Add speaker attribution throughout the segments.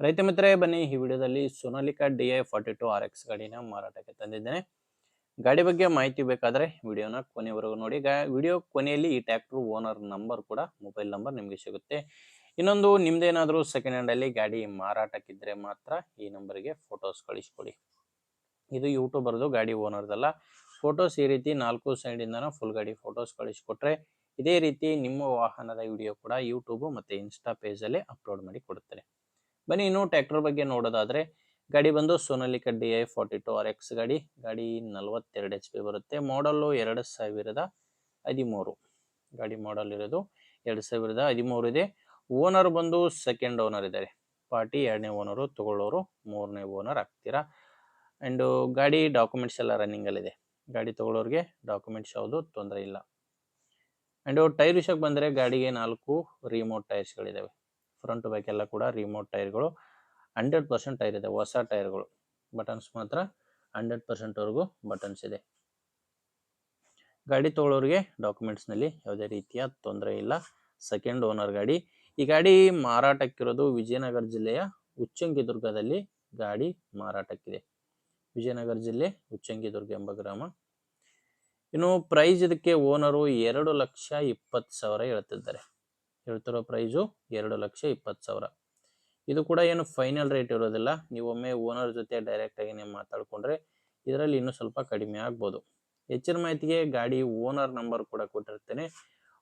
Speaker 1: ರೈತ ಮಿತ್ರರೇ ಬನ್ನಿ ಈ ವಿಡಿಯೋದಲ್ಲಿ ಸೋನಾಲಿಕಾ DI 42 RX ಗಾಡಿನ ಮಾರಾಟಕ್ಕೆ ತಂದಿದ್ದೇನೆ. ಗಾಡಿ ಬಗ್ಗೆ ಮಾಹಿತಿ ಬೇಕಾದ್ರೆ ವಿಡಿಯೋನ ಕೊನೆವರೆಗೂ ನೋಡಿ. ವಿಡಿಯೋ ಕೊನೆಯಲ್ಲಿ ಈ ಟ್ರ್ಯಾಕ್ಟರ್ ಓನರ್ ನಂಬರ್ ಕೂಡ ಮೊಬೈಲ್ ನಂಬರ್ ನಿಮಗೆ ಸಿಗುತ್ತೆ. ಇನ್ನೊಂದು ನಿಮ್ದೇನಾದರೂ ಸೆಕೆಂಡ್ ಹ್ಯಾಂಡ್ ಅಲ್ಲಿ ಗಾಡಿ ಮಾರಾಟಕ್ಕಿದ್ರೆ ಮಾತ್ರ ಈ ನಂಬರ್ಗೆ ಫೋಟೋಸ್ ಕಳಿಸ್ಕೊಡಿ. ಇದು ಯೂಟ್ಯೂಬರ್ದು ಗಾಡಿ ಓನರ್ದಲ್ಲ. ಫೋಟೋಸ್ ಈ ರೀತಿ 4 ಸೈಡಿಂದನೂ ಫುಲ್ ಗಾಡಿ ಫೋಟೋಸ್ ಕಳಿಸ್ಕೊಟ್ರೆ ಇದೇ ರೀತಿ ನಿಮ್ಮ ವಾಹನದ ವಿಡಿಯೋ ಕೂಡ ಯೂಟ್ಯೂಬ್ ಮತ್ತು ಇನ್ಸ್ಟಾ ಪೇಜಲ್ಲಿ ಅಪ್ಲೋಡ್ ಮಾಡಿ ಕೊಡುತ್ತೇನೆ. ಬನ್ನಿ ಇನ್ನು ಟ್ರ್ಯಾಕ್ಟರ್ ಬಗ್ಗೆ ನೋಡೋದಾದ್ರೆ ಗಾಡಿ ಬಂದು ಸೋನಾಲಿಕಾ DI 42 RX ಗಾಡಿ 42 HP ಬರುತ್ತೆ. ಮಾಡಲ್ಲು 2013 ಗಾಡಿ ಮಾಡಲ್ ಇರೋದು 2013 ಇದೆ. ಓನರ್ ಬಂದು ಸೆಕೆಂಡ್ ಓನರ್ ಇದ್ದಾರೆ. ಪಾರ್ಟಿ 2ನೇ ಓನರು, ತಗೊಳ್ಳೋರು 3ನೇ ಓನರ್ ಆಗ್ತೀರಾ. ಆ್ಯಂಡ್ ಗಾಡಿ ಡಾಕ್ಯುಮೆಂಟ್ಸ್ ಎಲ್ಲ ರನ್ನಿಂಗಲ್ಲಿದೆ. ಗಾಡಿ ತಗೊಳ್ಳೋರಿಗೆ ಡಾಕ್ಯುಮೆಂಟ್ಸ್ ಯಾವುದು ತೊಂದರೆ ಇಲ್ಲ. ಆ್ಯಂಡ್ ಟೈರ್ ವಿಷಯಕ್ಕೆ ಬಂದರೆ ಗಾಡಿಗೆ 4 ರಿಮೋಟ್ ಟೈರ್ಸ್ಗಳಿದ್ದಾವೆ. ಫ್ರಂಟ್ ಬ್ಯಾಕ್ ಎಲ್ಲ ಕೂಡ ರಿಮೋಟ್ ಟೈರ್ಗಳು. 100% ಟೈರ್ ಇದೆ, ಹೊಸ ಟೈರ್ಗಳು. ಬಟನ್ಸ್ ಮಾತ್ರ 100%ವರೆಗೂ ಬಟನ್ಸ್ ಇದೆ. ಗಾಡಿ ತಗೊಳ್ಳೋರಿಗೆ ಡಾಕ್ಯುಮೆಂಟ್ಸ್ನಲ್ಲಿ ಯಾವುದೇ ರೀತಿಯ ತೊಂದರೆ ಇಲ್ಲ. ಸೆಕೆಂಡ್ ಓನರ್ ಗಾಡಿ. ಈ ಗಾಡಿ ಮಾರಾಟಕ್ಕಿರೋದು ವಿಜಯನಗರ ಜಿಲ್ಲೆಯ ಉಚ್ಚಂಗಿದುರ್ಗದಲ್ಲಿ ಗಾಡಿ ಮಾರಾಟಕ್ಕಿದೆ. ವಿಜಯನಗರ ಜಿಲ್ಲೆ ಉಚ್ಚಂಗಿದುರ್ಗ ಎಂಬ ಗ್ರಾಮ. ಇನ್ನು ಪ್ರೈಸ್ ಇದಕ್ಕೆ ಓನರು 2,20,000 ಹೇಳ್ತಿದ್ದಾರೆ. ಹೇಳ್ತಿರೋ ಪ್ರೈಸು 2,20,000. ಇದು ಕೂಡ ಏನು ಫೈನಲ್ ರೇಟ್ ಇರೋದಿಲ್ಲ. ನೀವು ಒಮ್ಮೆ ಓನರ್ ಜೊತೆ ಡೈರೆಕ್ಟಾಗಿ ನೀವು ಮಾತಾಡಿಕೊಂಡ್ರೆ ಇದರಲ್ಲಿ ಇನ್ನೂ ಸ್ವಲ್ಪ ಕಡಿಮೆ ಆಗ್ಬೋದು. ಹೆಚ್ಚಿನ ಮಾಹಿತಿಗೆ ಗಾಡಿ ಓನರ್ ನಂಬರ್ ಕೂಡ ಕೊಟ್ಟಿರ್ತೇನೆ.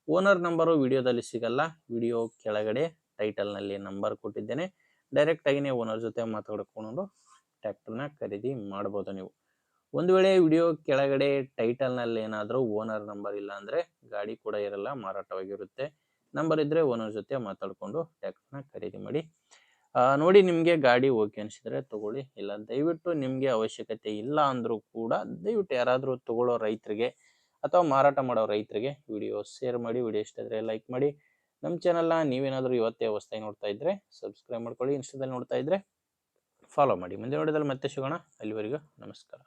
Speaker 1: ಓನರ್ ನಂಬರು ವಿಡಿಯೋದಲ್ಲಿ ಸಿಗಲ್ಲ. ವಿಡಿಯೋ ಕೆಳಗಡೆ ಟೈಟಲ್ನಲ್ಲಿ ನಂಬರ್ ಕೊಟ್ಟಿದ್ದೇನೆ. ಡೈರೆಕ್ಟಾಗಿಯೇ ಓನರ್ ಜೊತೆ ಮಾತಾಡ್ಕೊಂಡು ಟ್ರ್ಯಾಕ್ಟರ್ನ ಖರೀದಿ ಮಾಡ್ಬೋದು ನೀವು. ಒಂದು ವೇಳೆ ವಿಡಿಯೋ ಕೆಳಗಡೆ ಟೈಟಲ್ನಲ್ಲಿ ಏನಾದರೂ ಓನರ್ ನಂಬರ್ ಇಲ್ಲ ಅಂದರೆ ಗಾಡಿ ಕೂಡ ಇರಲ್ಲ, ಮಾರಾಟವಾಗಿರುತ್ತೆ. ನಂಬರ್ ಇದ್ದರೆ ಓನರ್ ಜೊತೆ ಮಾತಾಡಿಕೊಂಡು ಟ್ರ್ಯಾಕ್ಟರ್ನ ಖರೀದಿ ಮಾಡಿ. ನೋಡಿ ನಿಮಗೆ ಗಾಡಿ ಓಕೆ ಅನಿಸಿದರೆ ತಗೊಳ್ಳಿ. ಇಲ್ಲ ದಯವಿಟ್ಟು ನಿಮಗೆ ಅವಶ್ಯಕತೆ ಇಲ್ಲ ಅಂದರೂ ಕೂಡ ದಯವಿಟ್ಟು ಯಾರಾದರೂ ತಗೊಳ್ಳೋ ರೈತರಿಗೆ ಅಥವಾ ಮಾರಾಟ ಮಾಡೋ ರೈತರಿಗೆ ವಿಡಿಯೋ ಶೇರ್ ಮಾಡಿ. ವಿಡಿಯೋ ಇಷ್ಟ ಆದರೆ ಲೈಕ್ ಮಾಡಿ. ನಮ್ಮ ಚಾನಲ್ನ ನೀವೇನಾದರೂ ಇವತ್ತೇ ಹೊಸದಾಗಿ ನೋಡ್ತಾ ಇದ್ದರೆ ಸಬ್ಸ್ಕ್ರೈಬ್ ಮಾಡ್ಕೊಳ್ಳಿ. ಇನ್ಸ್ಟಾದಲ್ಲಿ ನೋಡ್ತಾ ಇದ್ದರೆ ಫಾಲೋ ಮಾಡಿ. ಮುಂದೆ ವಿಡಿಯೋದಲ್ಲಿ ಮತ್ತೆ ಸಿಗೋಣ. ಅಲ್ಲಿವರೆಗೂ ನಮಸ್ಕಾರ.